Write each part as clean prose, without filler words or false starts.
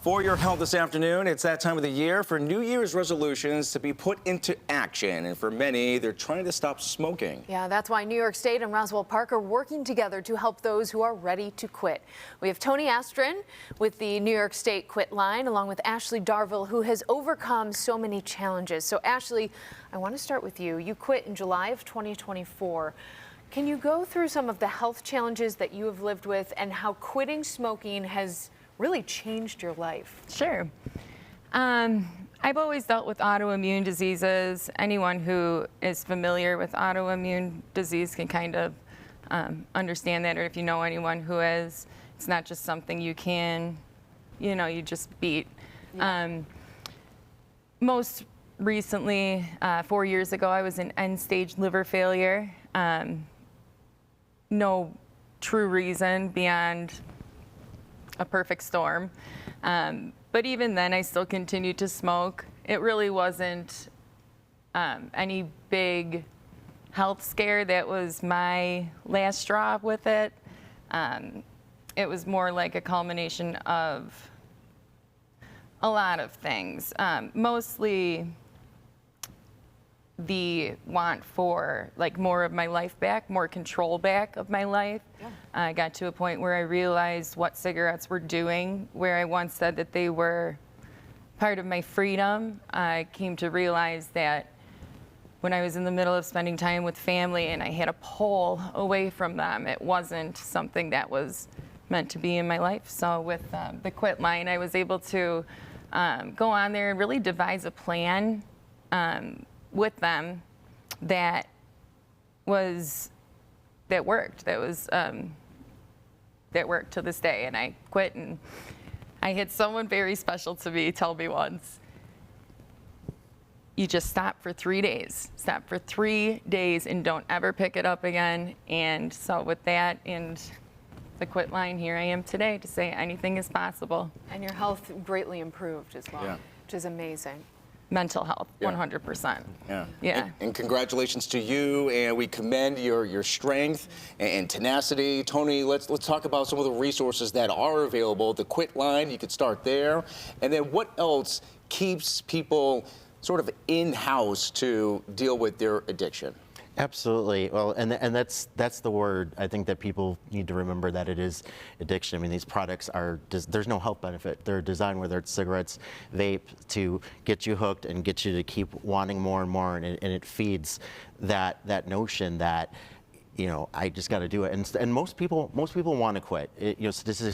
For your health this afternoon, it's that time of the year for New Year's resolutions to be put into action. And for many, they're trying to stop smoking. Yeah, that's why New York State and Roswell Park are working together to help those who are ready to quit. We have Tony Astrin with the New York State Quitline, along with Ashley Darville, who has overcome so many challenges. So Ashley, I want to start with you. You quit in July of 2024. Can you go through some of the health challenges that you have lived with and how quitting smoking has really changed your life? Sure. I've always dealt with autoimmune diseases. Anyone who is familiar with autoimmune disease can kind of understand that, or if you know anyone who is, it's not just something you can, you just beat. Yeah. Most recently, 4 years ago, I was in end-stage liver failure. No true reason beyond a perfect storm. But even then, I still continued to smoke. It really wasn't any big health scare that was my last straw with it. It was more like a culmination of a lot of things. Mostly the want for more of my life back, more control back of my life. Yeah. I got to a point where I realized what cigarettes were doing, where I once said that they were part of my freedom. I came to realize that when I was in the middle of spending time with family and I had a pull away from them, it wasn't something that was meant to be in my life. So with the Quitline, I was able to go on there and really devise a plan with them that worked. That worked to this day. And I quit, and I had someone very special to me tell me once, you just stop for 3 days. Stop for 3 days and don't ever pick it up again. And so with that and the Quitline, here I am today to say anything is possible. And your health greatly improved as well, Yeah. which is amazing. Mental health, Yeah. 100%. Yeah. Yeah. And congratulations to you, and we commend your strength and tenacity. Tony, let's talk about some of the resources that are available. The Quitline, you could start there. And then what else keeps people sort of in-house to deal with their addiction? Absolutely. Well, and that's the word I think that people need to remember, that it is addiction. I mean, these products there's no health benefit. They're designed, whether it's cigarettes, vape, to get you hooked and get you to keep wanting more and more, and it feeds that notion that, I just got to do it. And most people want to quit.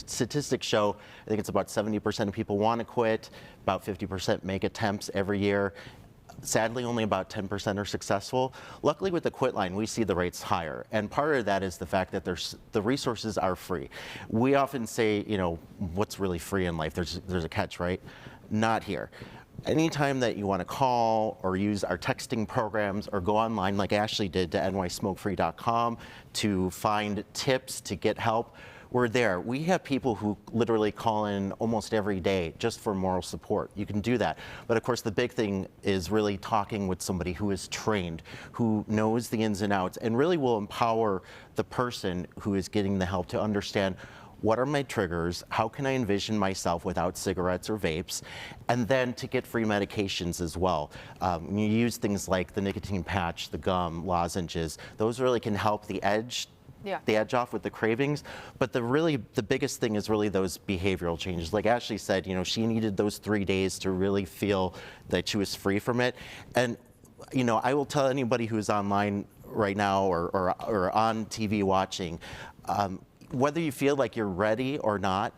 Statistics show, I think it's about 70% of people want to quit, about 50% make attempts every year. Sadly, only about 10% are successful. Luckily, with the Quitline, we see the rates higher. And part of that is the fact that the resources are free. We often say, what's really free in life? There's a catch, right? Not here. Anytime that you want to call or use our texting programs or go online like Ashley did to nysmokefree.com to find tips, to get help, we're there. We have people who literally call in almost every day just for moral support. You can do that. But of course, the big thing is really talking with somebody who is trained, who knows the ins and outs, and really will empower the person who is getting the help to understand, what are my triggers? How can I envision myself without cigarettes or vapes? And then to get free medications as well. You use things like the nicotine patch, the gum, lozenges. Those really can help the edge off with the cravings. But the biggest thing is really those behavioral changes. Like Ashley said, she needed those 3 days to really feel that she was free from it. And I will tell anybody who's online right now or on TV watching, whether you feel like you're ready or not,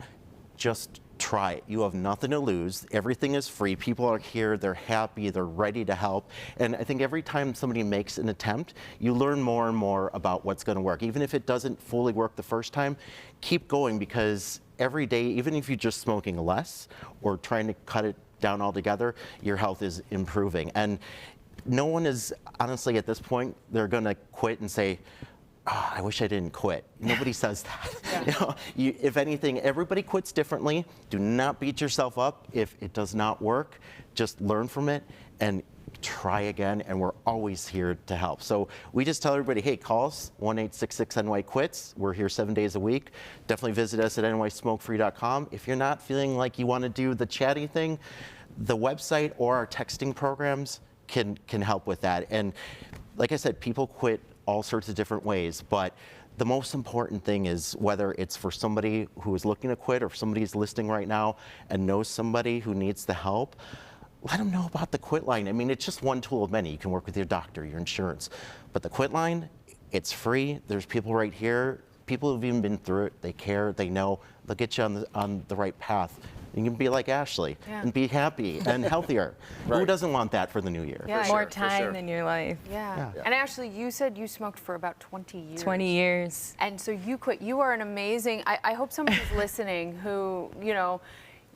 just try it. You have nothing to lose. Everything is free. People are here. They're happy. They're ready to help. And I think every time somebody makes an attempt, you learn more and more about what's going to work. Even if it doesn't fully work the first time, keep going, because every day, even if you're just smoking less or trying to cut it down altogether, your health is improving. And no one is, honestly, at this point, they're going to quit and say, oh, I wish I didn't quit. Nobody says that. Yeah. If anything, everybody quits differently. Do not beat yourself up if it does not work. Just learn from it and try again, and we're always here to help. So we just tell everybody, hey, call us, 1-866-NY-QUITS. We're here 7 days a week. Definitely visit us at nysmokefree.com. If you're not feeling like you want to do the chatty thing, the website or our texting programs can help with that. And like I said, people quit all sorts of different ways, but the most important thing is whether it's for somebody who is looking to quit or if somebody is listening right now and knows somebody who needs the help, let them know about the Quitline. I mean, it's just one tool of many. You can work with your doctor, your insurance. But the Quitline, it's free. There's people right here. People who've even been through it. They care. They know. They'll get you on the right path. You can be like Ashley and be happy and healthier. Who doesn't want that for the new year? Yeah. More time in your life. Yeah. And Ashley, you said you smoked for about 20 years. 20 years. And so you quit. You are an amazing, I hope someone is listening who, you know,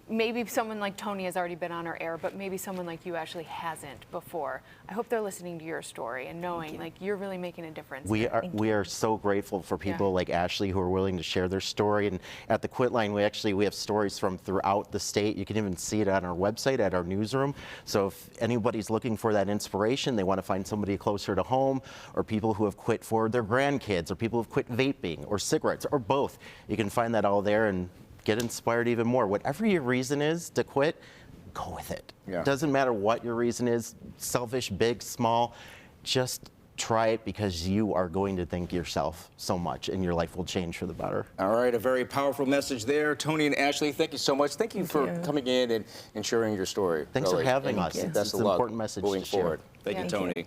maybe someone like Tony has already been on our air, but maybe someone like you actually hasn't before. I hope they're listening to your story and knowing like you're really making a difference. We are so grateful for people like Ashley who are willing to share their story. And at the Quitline, we have stories from throughout the state. You can even see it on our website at our newsroom. So if anybody's looking for that inspiration, they want to find somebody closer to home, or people who have quit for their grandkids, or people who have quit vaping or cigarettes, or both, you can find that all there and get inspired even more. Whatever your reason is to quit, go with it. Yeah. Doesn't matter what your reason is, selfish, big, small, just try it because you are going to thank yourself so much and your life will change for the better. All right, a very powerful message there. Tony and Ashley, thank you so much. Thank you for coming in and sharing your story. Thanks for having us. Best It's of an luck important message moving to share. forward. Thank you, Tony.